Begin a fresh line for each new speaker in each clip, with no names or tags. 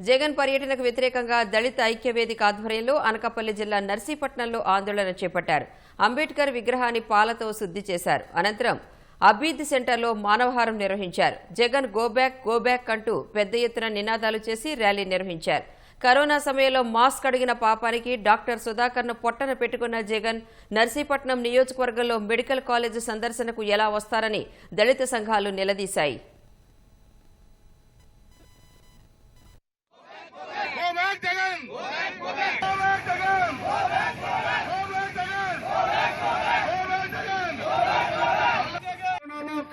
జగన్ పర్యటనకు వ్యతిరేకంగా దళిత ఐక్యవేదిక ఆధ్వర్యంలో అనకాపల్లి జిల్లా నర్సీపట్నంలో ఆందోళన చేపట్టారు. అంబేద్కర్ విగ్రహాన్ని పాలతో శుద్ధి చేశారు. అనంతరం అభివృద్ధి సెంటర్లో మానవహారం నిర్వహించారు. జగన్ గోబ్యాక్ అంటూ పెద్ద ఎత్తున నినాదాలు చేసి ర్యాలీ నిర్వహించారు. కరోనా సమయంలో మాస్క్ అడిగిన పాపానికి డాక్టర్ సుధాకర్ను పొట్టన పెట్టుకున్న జగన్ నర్సీపట్నం నియోజకవర్గంలో మెడికల్ కాలేజీ సందర్శనకు ఎలా వస్తారని దళిత సంఘాలు నిలదీశాయి.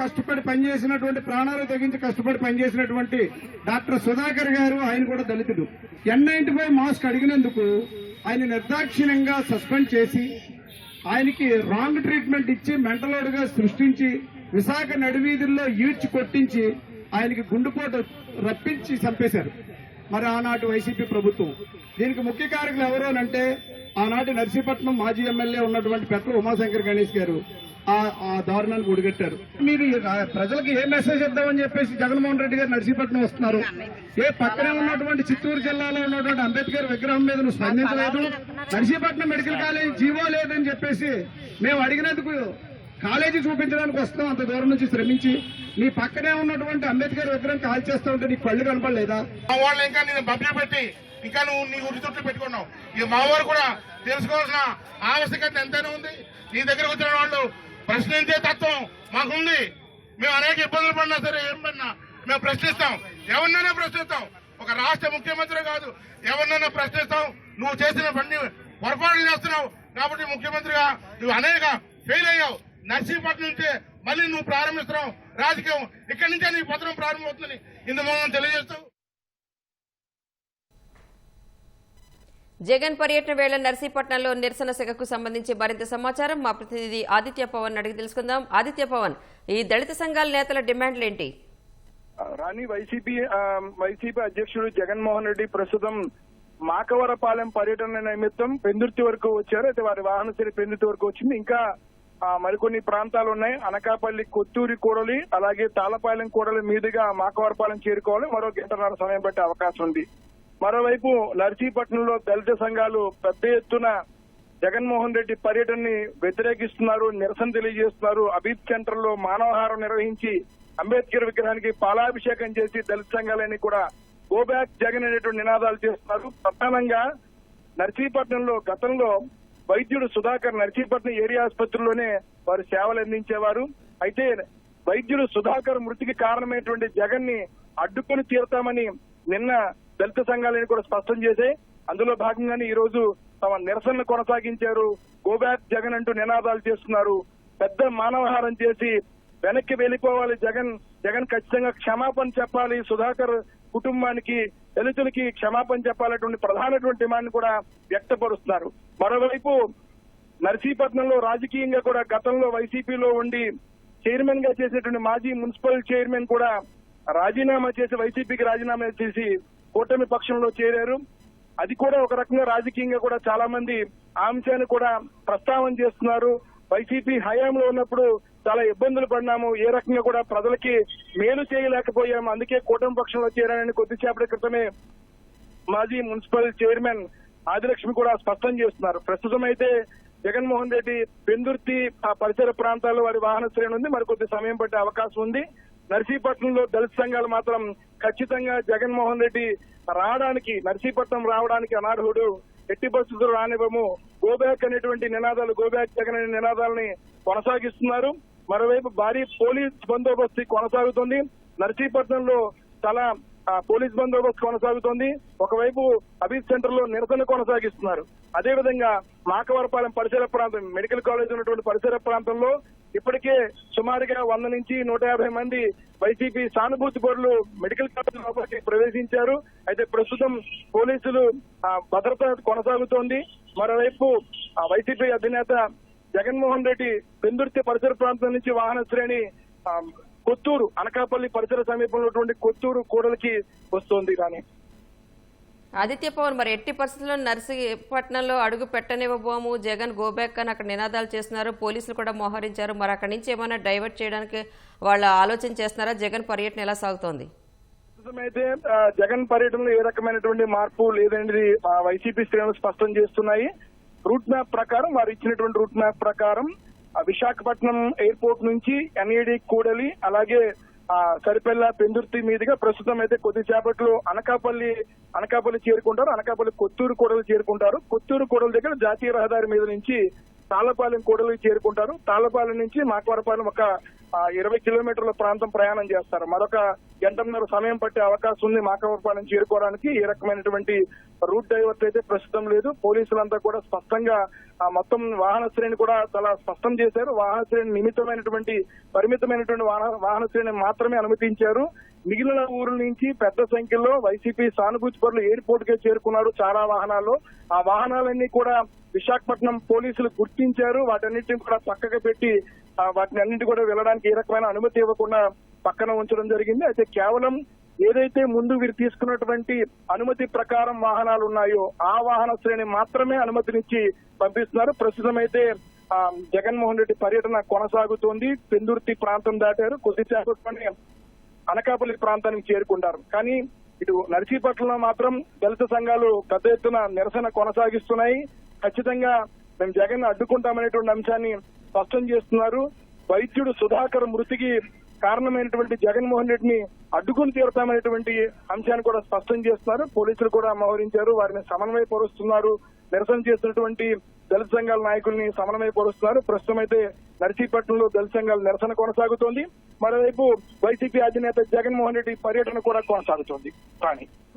కష్టపడి పనిచేసినటువంటి ప్రాణాలు తెగించి కష్టపడి పనిచేసినటువంటి డాక్టర్ సుధాకర్ గారు, ఆయన కూడా దళితుడు. N95 మాస్క్ అడిగినందుకు ఆయన నిర్దాక్షిణ్యంగా సస్పెండ్ చేసి ఆయనకి రాంగ్ ట్రీట్మెంట్ ఇచ్చి మెంటలోడ్గా సృష్టించి విశాఖ నడివీధుల్లో ఈడ్చి కొట్టించి ఆయనకి గుండెపోటు రప్పించి చంపేశారు మరి ఆనాటి వైసీపీ ప్రభుత్వం. దీనికి ముఖ్య కారకులు ఎవరు అంటే ఆనాటి నర్సీపట్నం మాజీ ఎమ్మెల్యే ఉన్నటువంటి పెట్ల ఉమాశంకర్ గణేష్ గారు ఆ దారుణాన్ని ఒడిగట్టారు. మీరు ప్రజలకు ఏ మెసేజ్ ఇద్దామని చెప్పేసి జగన్మోహన్ రెడ్డి గారు నర్సీపట్నం వస్తున్నారు. ఏ పక్కనే ఉన్నటువంటి చిత్తూరు జిల్లాలో ఉన్నటువంటి అంబేద్కర్ విగ్రహం మీద నువ్వు స్పందించలేదు. నర్సీపట్నం మెడికల్ కాలేజీ జీవో లేదని చెప్పేసి మేము అడిగినందుకు కాలేజీ చూపించడానికి వస్తాం. అంత దూరం నుంచి శ్రమించి నీ పక్కనే ఉన్నటువంటి అంబేద్కర్ విగ్రహం కాల్ చేస్తూ ఉంటే నీకు కళ్ళు కనపడలేదా?
వాళ్ళు ఇంకా నేను బబ్బులు పెట్టి ఇంకా నువ్వు నీ ఉరి చుట్టూ పెట్టుకున్నావు. ఈ మావారు కూడా తెలుసుకోవాల్సిన ఆవశ్యకత ఎంతైనా ఉంది. నీ దగ్గరకు వచ్చిన వాళ్ళు ప్రశ్నించే తత్వం మాకుంది. మేము అనేక ఇబ్బందులు పడినా సరే ఏం పడినా మేము ప్రశ్నిస్తాం. ఎవరినైనా ప్రశ్నిస్తాం. ఒక రాష్ట్ర ముఖ్యమంత్రి కాదు, ఎవరినైనా ప్రశ్నిస్తాం. నువ్వు చేసిన పని పొరపాట్లు చేస్తున్నావు కాబట్టి ముఖ్యమంత్రిగా నువ్వు అనేక ఫెయిల్ అయ్యావు. నర్సీపట్నం నుంచే మళ్ళీ నువ్వు ప్రారంభిస్తున్నావు రాజకీయం. ఇక్కడి నుంచే నీ పత్రం ప్రారంభమవుతుందని ఇందుమూలం తెలియజేస్తావు.
జగన్ పర్యటన వేళ నర్సీపట్నంలో నిరసన శాఖకు సంబంధించి మరింత సమాచారం మా ప్రతినిధి ఆదిత్య పవన్ అడిగి తెలుసుకుందాం. ఆదిత్య పవన్, ఈ దళిత సంఘాల నేతల డిమాండ్లు ఏంటి?
రాణి, వైసీపీ అధ్యక్షుడు జగన్మోహన్ రెడ్డి ప్రస్తుతం మాకవరపాలెం పర్యటన నిమిత్తం పెందుర్తి వరకు వచ్చారు. అయితే వారి వాహనశ్రీ పెందుర్తి వరకు వచ్చింది. ఇంకా మరికొన్ని ప్రాంతాలు ఉన్నాయి. అనకాపల్లి, కొత్తూరి కూడలి, అలాగే తాళపాలెం కూడలి మీదుగా మాకవరపాలెం చేరుకోవాలి. మరో గంటన్నర సమయం పట్టే అవకాశం ఉంది. మరోవైపు నర్సీపట్నంలో దళిత సంఘాలు పెద్ద ఎత్తున జగన్మోహన్ రెడ్డి పర్యటనని వ్యతిరేకిస్తున్నారు, నిరసన తెలియజేస్తున్నారు. అభిత్ సెంటర్ లో మానవహారం నిర్వహించి అంబేద్కర్ విగ్రహానికి పాలాభిషేకం చేసి దళిత సంఘాలని కూడా గోబ్యాక్ జగన్ అనేటువంటి నినాదాలు చేస్తున్నారు. ప్రధానంగా నర్సీపట్నంలో గతంలో వైద్యుడు సుధాకర్ నర్సీపట్నం ఏరియా ఆసుపత్రిలోనే వారు సేవలు అందించేవారు. అయితే వైద్యుడు సుధాకర్ మృతికి కారణమైనటువంటి జగన్ ని అడ్డుకొని తీరుతామని నిన్న దళిత సంఘాలని కూడా స్పష్టం చేశాయి. అందులో భాగంగానే ఈ రోజు తమ నిరసనలు కొనసాగించారు. గోబ్యాక్ జగన్ అంటూ నినాదాలు చేస్తున్నారు. పెద్ద మానవహారం చేసి వెనక్కి వెళ్లిపోవాలి జగన్ ఖచ్చితంగా క్షమాపణ చెప్పాలి. సుధాకర్ కుటుంబానికి, దళితులకి క్షమాపణ చెప్పాలటువంటి ప్రధానటువంటి డిమాండ్ కూడా వ్యక్తపరుస్తున్నారు. మరోవైపు నర్సీపట్నంలో రాజకీయంగా కూడా గతంలో వైసీపీలో ఉండి చైర్మన్ గా చేసినటువంటి మాజీ మున్సిపల్ చైర్మన్ కూడా రాజీనామా చేసి వైసీపీకి రాజీనామా చేసి కూటమి పక్షంలో చేరారు. అది కూడా ఒక రకంగా రాజకీయంగా కూడా చాలా మంది ఆ అంశాన్ని కూడా ప్రస్తావన చేస్తున్నారు. వైసీపీ హయాంలో ఉన్నప్పుడు చాలా ఇబ్బందులు పడినాము, ఏ రకంగా కూడా ప్రజలకి మేలు చేయలేకపోయాము, అందుకే కూటమి పక్షంలో చేరానని కొద్దిసేపటి క్రితమే మాజీ మున్సిపల్ చైర్మన్ ఆదిలక్ష్మి కూడా స్పష్టం చేస్తున్నారు. ప్రస్తుతం అయితే జగన్మోహన్ రెడ్డి పెందుర్తి ఆ పరిసర ప్రాంతాల్లో వారి వాహన శ్రేణి ఉంది. మరికొద్ది సమయం పట్టే అవకాశం ఉంది. నర్సీపట్నంలో దళిత సంఘాలు మాత్రం ఖచ్చితంగా జగన్మోహన్ రెడ్డి రావడానికి, నర్సీపట్నం రావడానికి అనర్హుడు, ఎట్టి పరిస్థితులు రానివ్వము, గోబ్యాక్ అనేటువంటి నినాదాలు, గోబ్యాక్ జగన్ అనే నినాదాలని కొనసాగిస్తున్నారు. మరోవైపు భారీ పోలీస్ బందోబస్తు కొనసాగుతుంది. నర్సీపట్నంలో చాలా పోలీస్ బందోబస్తు కొనసాగుతోంది. ఒకవైపు అభిత్ సెంటర్ లో నిరసన కొనసాగిస్తున్నారు. అదేవిధంగా మాకవరపాలెం పరిసర ప్రాంతం, మెడికల్ కాలేజ్ ఉన్నటువంటి పరిసర ప్రాంతంలో ఇప్పటికే సుమారుగా 100 నుంచి 150 మంది వైసీపీ సానుభూతి పరులు మెడికల్ కాలేజ్ లోపలికి ప్రవేశించారు. అయితే ప్రస్తుతం పోలీసులు భద్రత కొనసాగుతోంది. మరోవైపు వైసీపీ అధినేత జగన్మోహన్ రెడ్డి పెందుర్తి పరిసర ప్రాంతం నుంచి వాహన శ్రేణి కొత్తూరు, అనకాపల్లి పరిసర సమీపంలో కొత్తూరు కూడలికి వస్తోంది. కానీ
ఆదిత్య పవన్, మరి ఎట్టి పరిస్థితుల్లో నర్సీపట్నంలో అడుగు పెట్టనివ్వబోము, జగన్ గోబ్యాక్ అని అక్కడ నినాదాలు చేస్తున్నారు, పోలీసులు కూడా మోహరించారు. మరి అక్కడి నుంచి ఏమైనా డైవర్ట్ చేయడానికి వాళ్ళ ఆలోచన చేస్తున్నారా? జగన్ పర్యటన ఎలా సాగుతోంది?
ప్రస్తుతమైతే జగన్ పర్యటనలో ఏ రకమైనటువంటి మార్పు లేదనేది వైసీపీ శ్రేణులు స్పష్టం చేస్తున్నాయి. రూట్ మ్యాప్ ప్రకారం వారు ఇచ్చినటువంటి రూట్ మ్యాప్ ప్రకారం విశాఖపట్నం ఎయిర్పోర్ట్ నుంచి ఎన్ఏడి కూడలి అలాగే సరిపెల్ల పెందుర్తి మీదుగా ప్రస్తుతం అయితే కొద్దిసేపట్లో అనకాపల్లి చేరుకుంటారు. అనకాపల్లి కొత్తూరు కూడలు చేరుకుంటారు. కొత్తూరు కూడల దగ్గర జాతీయ రహదారి మీద నుంచి తాళ్లపాలెం కూడలి చేరుకుంటారు. తాళ్లపాలెం నుంచి మాకవరపాలెం ఒక 20 కిలోమీటర్ల ప్రాంతం ప్రయాణం చేస్తారు. మరొక గంటన్నర సమయం పట్టే అవకాశం ఉంది మాకవరపాలెం చేరుకోవడానికి. ఏ రకమైనటువంటి రూట్ డైవర్ట్ అయితే ప్రస్తుతం లేదు. పోలీసులంతా కూడా స్పష్టంగా మొత్తం వాహన శ్రేణి కూడా చాలా స్పష్టం చేశారు. వాహన శ్రేణి పరిమితమైనటువంటి వాహన శ్రేణి మాత్రమే అనుమతించారు. మిగిలిన ఊరుల నుంచి పెద్ద సంఖ్యలో వైసీపీ సానుభూతి పరులు ఎయిర్పోర్ట్ కే చేరుకున్నారు. చాలా వాహనాల్లో ఆ వాహనాలన్నీ కూడా విశాఖపట్నం పోలీసులు గుర్తించారు. వాటన్నిటిని కూడా పక్కకు పెట్టి వాటిని అన్నింటి కూడా వెళ్ళడానికి ఏ రకమైన అనుమతి ఇవ్వకుండా పక్కన ఉంచడం జరిగింది. అయితే కేవలం ఏదైతే ముందు వీరు తీసుకున్నటువంటి అనుమతి ప్రకారం వాహనాలు ఉన్నాయో ఆ వాహన శ్రేణి మాత్రమే అనుమతినిచ్చి పంపిస్తున్నారు. ప్రస్తుతం అయితే జగన్మోహన్ రెడ్డి పర్యటన కొనసాగుతోంది. పెందుర్తి ప్రాంతం దాటారు. కొద్దిసేపట్లోనే అనకాపల్లి ప్రాంతానికి చేరుకుంటారు. కానీ ఇటు నర్సీపట్నంలో మాత్రం దళిత సంఘాలు పెద్ద ఎత్తున నిరసన కొనసాగిస్తున్నాయి. ఖచ్చితంగా మేము జగన్ అడ్డుకుంటామనేటువంటి అంశాన్ని స్పష్టం చేస్తున్నారు. వైద్యుడు సుధాకర్ మృతికి కారణమైనటువంటి జగన్మోహన్ రెడ్డిని అడ్డుకుని తీరుతామనేటువంటి అంశాన్ని కూడా స్పష్టం చేస్తున్నారు. పోలీసులు కూడా మోహరించారు. వారిని సమన్వయపరుస్తున్నారు. నిరసన చేస్తున్నటువంటి దళిత సంఘాల నాయకుల్ని సమన్వయపరుస్తున్నారు. ప్రస్తుతం అయితే నర్సీపట్నంలో దళిత సంఘాల నిరసన కొనసాగుతోంది. మరోవైపు వైసీపీ అధినేత జగన్మోహన్ రెడ్డి పర్యటన కూడా కొనసాగుతోంది.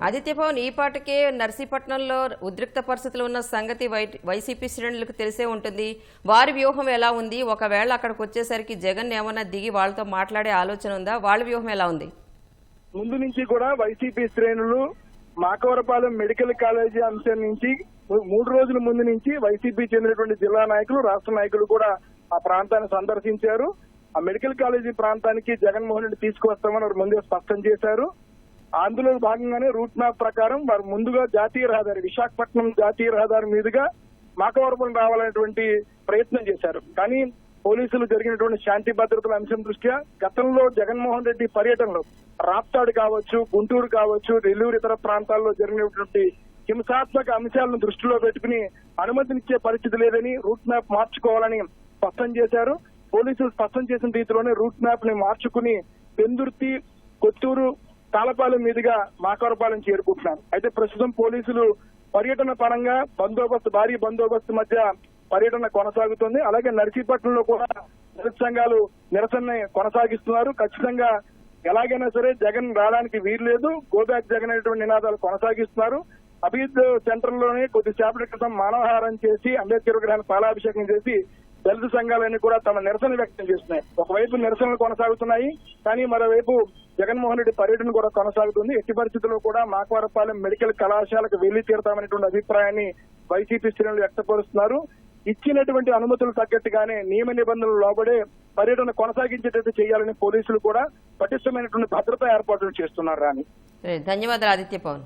ఆదిత్య పవన్, ఈ పాటకే నర్సీపట్నంలో ఉద్రిక్త పరిస్థితులు ఉన్న సంగతి వైసీపీ శ్రేణులకు తెలిసే ఉంటుంది. వారి వ్యూహం ఎలా ఉంది? ఒకవేళ అక్కడికి వచ్చేసరికి జగన్ ఏమన్నా దిగి వాళ్ళతో మాట్లాడే ఆలోచన ఉందా? వాళ్ళ వ్యూహం ఎలా ఉంది?
ముందు నుంచి కూడా వైసీపీ శ్రేణులు మాకవరపాలెం మెడికల్ కాలేజీ అంశం నుంచి 3 రోజుల ముందు నుంచి వైసీపీ చెందినటువంటి జిల్లా నాయకులు, రాష్ట్ర నాయకులు కూడా ఆ ప్రాంతాన్ని సందర్శించారు. ఆ మెడికల్ కాలేజీ ప్రాంతానికి జగన్మోహన్ రెడ్డి తీసుకువస్తామని వారు ముందే స్పష్టం చేశారు. అందులో భాగంగానే రూట్ మ్యాప్ ప్రకారం వారు ముందుగా జాతీయ రహదారి విశాఖపట్నం జాతీయ రహదారి మీదుగా మాకవరపాలెం రావాలనేటువంటి ప్రయత్నం చేశారు. కానీ పోలీసులు జరిగినటువంటి శాంతి భద్రతల అంశం దృష్ట్యా గతంలో జగన్మోహన్ రెడ్డి పర్యటనలో రాప్తాడు కావచ్చు, గుంటూరు కావచ్చు, నెల్లూరు ఇతర ప్రాంతాల్లో జరిగినటువంటి హింసాత్మక అంశాలను దృష్టిలో పెట్టుకుని అనుమతినిచ్చే పరిస్థితి లేదని రూట్ మ్యాప్ మార్చుకోవాలని స్పష్టం చేశారు. పోలీసులు స్పష్టం చేసిన రీతిలోనే రూట్ మ్యాప్ ని మార్చుకుని పెందుర్తి, కొత్తూరు, తాళపాలెం మీదుగా మాకవరపాలెం చేరుకుంటున్నారు. అయితే ప్రస్తుతం పోలీసులు పర్యటన పరంగా భారీ బందోబస్తు మధ్య పర్యటన కొనసాగుతుంది. అలాగే నర్సీపట్నంలో కూడా దళిత సంఘాలు నిరసన కొనసాగిస్తున్నారు. ఖచ్చితంగా ఎలాగైనా సరే జగన్ రావడానికి వీల్లేదు, గోబ్యాక్ జగన్ అనేటువంటి నినాదాలు కొనసాగిస్తున్నారు. అభిద్ సెంటర్ లోనే కొద్దిసేపటి క్రితం మానవహారం చేసి అంబేద్కర్ విగ్రహానికి పాలాభిషేకం చేసి దళిత సంఘాలన్నీ కూడా తమ నిరసన వ్యక్తం చేస్తున్నాయి. ఒకవైపు నిరసనలు కొనసాగుతున్నాయి, కానీ మరోవైపు జగన్మోహన్ రెడ్డి పర్యటన కూడా కొనసాగుతుంది. ఎట్టి పరిస్థితుల్లో కూడా మాకవరపాలెం మెడికల్ కళాశాలకు వెళ్లి తీరుతామనేటువంటి అభిప్రాయాన్ని వైసీపీ శ్రేణులు వ్యక్తపరుస్తున్నారు. ఇచ్చినటువంటి అనుమతులు తగ్గట్టుగానే నియమ నిబంధనలు లోబడే పర్యటన కొనసాగించేటట్టు చేయాలని పోలీసులు కూడా పటిష్టమైనటువంటి భద్రతా ఏర్పాట్లు చేస్తున్నారు.
ధన్యవాదాలు ఆదిత్య పవన్.